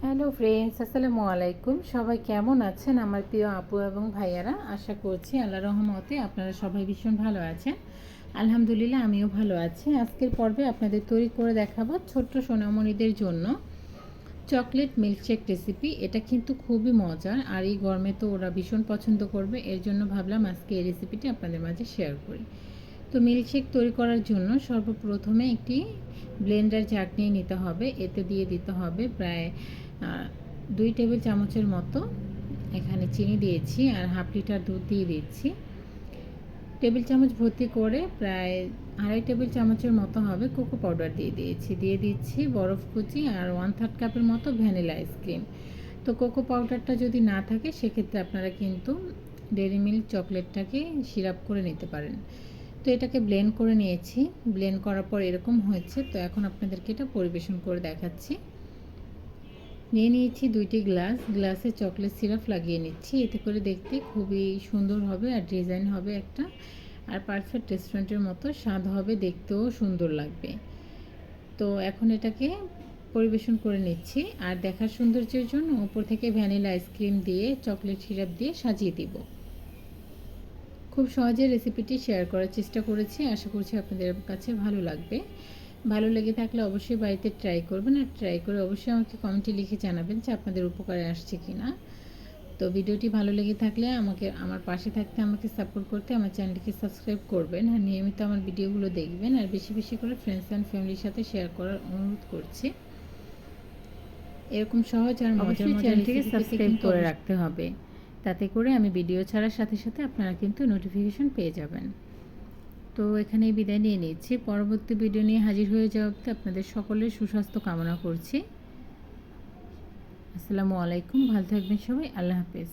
Hello friends, আসসালামু আলাইকুম। সবাই কেমন আছেন আমার প্রিয় আপু এবং ভাইয়ারা? আশা করছি আল্লাহর রহমতে আপনারা সবাই ভীষণ ভালো আছেন। আলহামদুলিল্লাহ, আমিও ভালো আছি। আজকের পর্বে আপনাদের তৈরি করে দেখাবো ছোট্ট সোনামণিদের জন্য চকলেট মিল্কশেক রেসিপি। এটা কিন্তু খুবই মজার, আর এই গরমে তো ওরা ভীষণ পছন্দ করবে। এর জন্য ভাবলাম আজকে এই রেসিপিটি আপনাদের মাঝে শেয়ার করি। তো মিল্কশেক তৈরি করার জন্য সর্বপ্রথমে একটি ব্লেন্ডার জার নিয়ে নিতে হবে। এতে দিয়ে দিতে হবে প্রায় 2 টেবিল চামচের মতো এখানে চিনি দিয়েছি, আর হাফ লিটার দুধ দিয়ে দিচ্ছি। টেবিল চামচ ভর্তি করে প্রায় 2.5 টেবিল চামচের মতো হবে কোকো পাউডার দিয়ে দিচ্ছি বরফ কুচি, আর 1/3 কাপের মতো ভ্যানিলা আইসক্রিম। তো কোকো পাউডারটা যদি না থাকে সেক্ষেত্রে আপনারা কিন্তু ডেইরি মিল্ক চকলেটটাকে সিরাপ করে নিতে পারেন। তো এটাকে ব্লেন্ড করে নিয়েছি। ব্লেন্ড করার পর এরকম হয়েছে। তো এখন আপনাদেরকে এটা পরিবেশন করে দেখাচ্ছি। নিয়ে নিয়েছি 2টি গ্লাসে চকলেট সিরাপ লাগিয়ে নিচ্ছি। এতে করে দেখতে খুবই সুন্দর হবে, আর ডিজাইন হবে একটা, আর পারফেক্ট রেস্টুরেন্টের মতো স্বাদ হবে, দেখতেও সুন্দর লাগবে। তো এখন এটাকে পরিবেশন করে নিচ্ছি, আর দেখার সৌন্দর্যের জন্য উপর থেকে ভ্যানিলা আইসক্রিম দিয়ে চকলেট সিরাপ দিয়ে সাজিয়ে দিব। খুব সহজে রেসিপিটি শেয়ার করার চেষ্টা করেছি। আশা করছি আপনাদের কাছে ভালো লাগবে। ভালো লেগে থাকলে অবশ্যই বাড়িতে ট্রাই করবেন, আর ট্রাই করে অবশ্যই আমাকে কমেন্টে লিখে জানাবেন যে আপনাদের উপকারে আসছে কি না। তো ভিডিওটি ভালো লেগে থাকলে আমার পাশে থাকতে, আমাকে সাপোর্ট করতে আমার চ্যানেলটিকে সাবস্ক্রাইব করবেন, আর নিয়মিত আমার ভিডিওগুলো দেখবেন, আর বেশি বেশি করে ফ্রেন্ডস অ্যান্ড ফ্যামিলির সাথে শেয়ার করার অনুরোধ করছি। এরকম সহজ আর মজার চ্যানেলটিকে সাবস্ক্রাইব করে রাখতে হবে, তাতে করে আমি ভিডিও ছাড়ার সাথে সাথে আপনারা কিন্তু নোটিফিকেশন পেয়ে যাবেন। তো এখানেই বিদায় নিয়ে নিচ্ছি। পরবর্তী ভিডিও নিয়ে হাজির হয়ে যাওয়াতে আপনাদের সকলের সুস্বাস্থ্য কামনা করছি। আসসালামু আলাইকুম, ভালো থাকবেন সবাই। আল্লাহ হাফেজ।